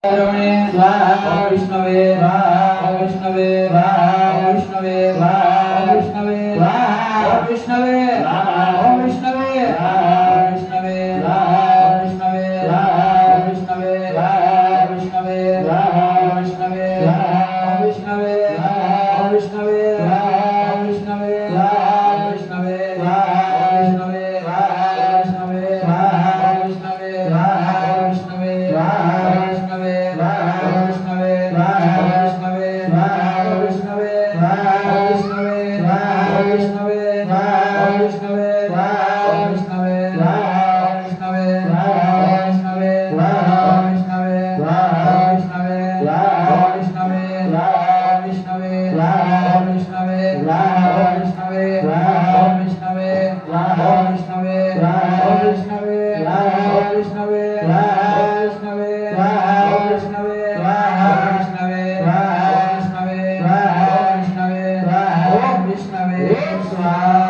विष्णवे विष्णवे विष्णवे विष्णवे विष्णवे विष्णवे विष्णवे विष्णवे विष्णवे विष्णवे विष्णवे विष्णवे विष्णवे विष्णवे Wow.